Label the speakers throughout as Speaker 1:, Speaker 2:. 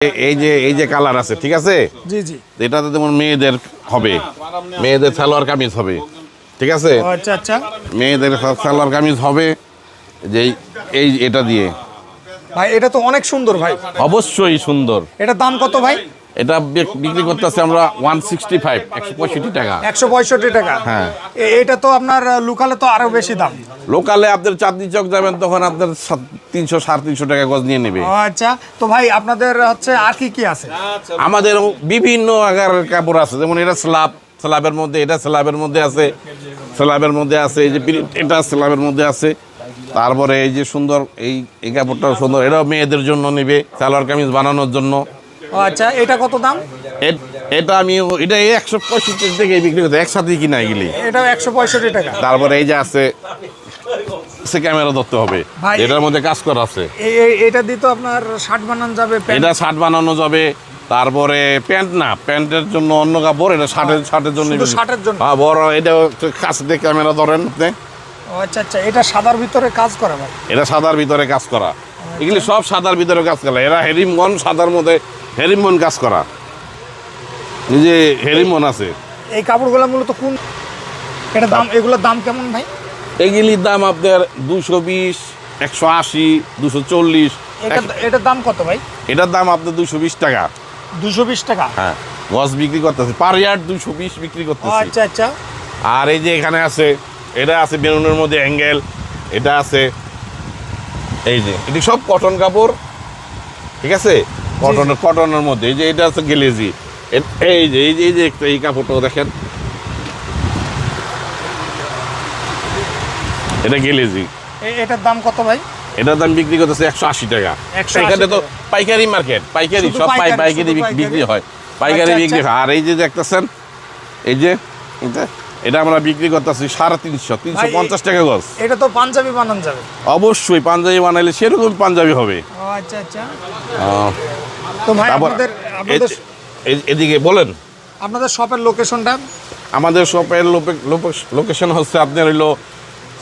Speaker 1: এই যে কালার আছে, ঠিক আছে।
Speaker 2: জি জি।
Speaker 1: এটাতে যেমন মেয়েদের হবে, মেয়েদের সালোয়ার কামিজ হবে, ঠিক আছে।
Speaker 2: আচ্ছা আচ্ছা।
Speaker 1: মেয়েদের সালোয়ার কামিজ হবে যে এটা দিয়ে।
Speaker 2: ভাই এটা তো অনেক সুন্দর ভাই।
Speaker 1: অবশ্যই সুন্দর।
Speaker 2: এটার দাম কত ভাই?
Speaker 1: এটা বিক্রি করতেছে আমরা 165, 165 টাকা।
Speaker 2: 165 টাকা।
Speaker 1: হ্যাঁ।
Speaker 2: এটা তো আপনার লোকালে তো আরো বেশি দাম।
Speaker 1: লোকালে আপনার চাঁদনি চক যাবেন তখন আপনার 300 350 টাকা গজ নিয়ে নেবে।
Speaker 2: আচ্ছা, তো ভাই আপনাদের হচ্ছে আর কি কি আছে?
Speaker 1: আমাদের বিভিন্ন আকারের কাপড় আছে, যেমন এটা স্ল্যাবের মধ্যে, এটা স্ল্যাবের মধ্যে আছে, স্ল্যাবের মধ্যে আছে, এই যে এটা স্ল্যাবের মধ্যে আছে। তারপরে এই যে সুন্দর এই কাপড়টাও সুন্দর, এটাও মেয়েদের জন্য নেবে সালোয়ার কামিজ বানানোর জন্য।
Speaker 2: আচ্ছা, এটা কত দাম?
Speaker 1: এটা এটা 165 থেকে বিক্রি করতে, একসাথে কিনা গেলি
Speaker 2: এটাও 165 টাকা।
Speaker 1: তারপরে এই যে আছে ক্যামেরা ধরতে হবে, এটার মধ্যে কাজ করা আছে।
Speaker 2: এটা দিয়ে তো আপনার শার্ট বানানো যাবে,
Speaker 1: এটা শার্ট বানানো যাবে। তারপরে প্যান্ট না, প্যান্টের জন্য অন্য কাপড়, এটা শার্টের জন্য।
Speaker 2: শার্টের জন্য
Speaker 1: বড় এটা কাছে দিয়ে ক্যামেরা ধরেন আপনি।
Speaker 2: আচ্ছা আচ্ছা, এটা সাদার ভিতরে কাজ করা ভাই?
Speaker 1: এটা সাদার ভিতরে কাজ করা, এগুলি সব সাদার ভিতরে কাজ করা। এরা হেরিমন সাদার মধ্যে হেরিমন কাজ করা, নিজে হেরিমন আছে।
Speaker 2: এই কাপড়গুলো মূলত কোন এটা দাম, এগুলোর দাম কেমন ভাই?
Speaker 1: এগুলির দাম আপনার 220, 180, 240।
Speaker 2: এটার দাম কত ভাই?
Speaker 1: এটার দাম আপনার 220 টাকা।
Speaker 2: 220 টাকা?
Speaker 1: হ্যাঁ, গজ বিক্রি করতেছে, পার ইয়ার্ড 220 বিক্রি করতেছে।
Speaker 2: আচ্ছা আচ্ছা।
Speaker 1: আর এই যে এখানে আছে, এটা আছে বেলুনের মধ্যে অ্যাঙ্গেল, এটা আছে এই যে, এটি সব কটন কাপড়, ঠিক আছে। কটনের মধ্যে এই যে এটা আছে গেলেজি, এই যে এই কাপড়টাও দেখেন, এটা গেলেজি।
Speaker 2: এটার দাম কত ভাই?
Speaker 1: এটার দাম বিক্রি করতেছে 180 টাকা। এখানে তো পাইকারি মার্কেট, পাইকারি সব পাইকারি বিক্রি হয়, পাইকারি বিক্রি হয়। আর এই যে দেখতেছেন, এই যে এটা আমরা বিক্রি করতেছি 350, 350 টাকা গজ।
Speaker 2: এটা তো পাঞ্জাবি বানানো যাবে?
Speaker 1: অবশ্যই, পাঞ্জাবি বানাইলে সেরকম পাঞ্জাবি হবে।
Speaker 2: আচ্ছা আচ্ছা। তো ভাই আপনাদের
Speaker 1: এদিকে বলেন
Speaker 2: আপনাদের শপের লোকেশনটা?
Speaker 1: আমাদের শপের লোকেশন হচ্ছে আপনার হইলো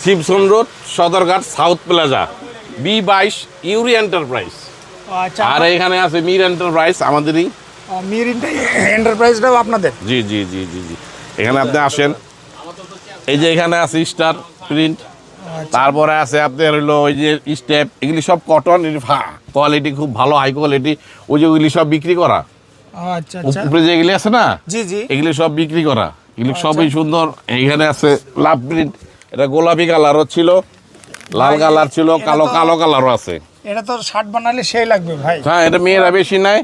Speaker 1: শিবসন road, Sadarghat, south plaza, B22 ইউরি এন্টারপ্রাইজ।
Speaker 2: আচ্ছা।
Speaker 1: আর এখানে আছে মির এন্টারপ্রাইজ, আমাদেরই।
Speaker 2: মির এন্টারপ্রাইজটাও আপনাদের?
Speaker 1: জি জি জি জি জি। এখানে আপনি আসেন, এই যে এখানে আছে স্টার প্রিন্ট, তারপরে আছে আপনার হইলো ওই যে স্টেপ, এগুলি সব কটন, কোয়ালিটি খুব ভালো, হাই কোয়ালিটি। ওই যে ওইগুলি সব বিক্রি করা।
Speaker 2: আচ্ছা আচ্ছা।
Speaker 1: উপরে যে এগুলি আছে না,
Speaker 2: জি জি,
Speaker 1: এগুলি সব বিক্রি করা, এগুলি সবই সুন্দর। এইখানে আছে লাভ প্রিন্ট, এটা গোলাপি কালারও ছিল, লাল কালার ছিল, কালো কালারও আছে।
Speaker 2: এটা তো শার্ট বানালে সেই লাগবে ভাই।
Speaker 1: হ্যাঁ, এটা মেয়েরা বেশি নেয়।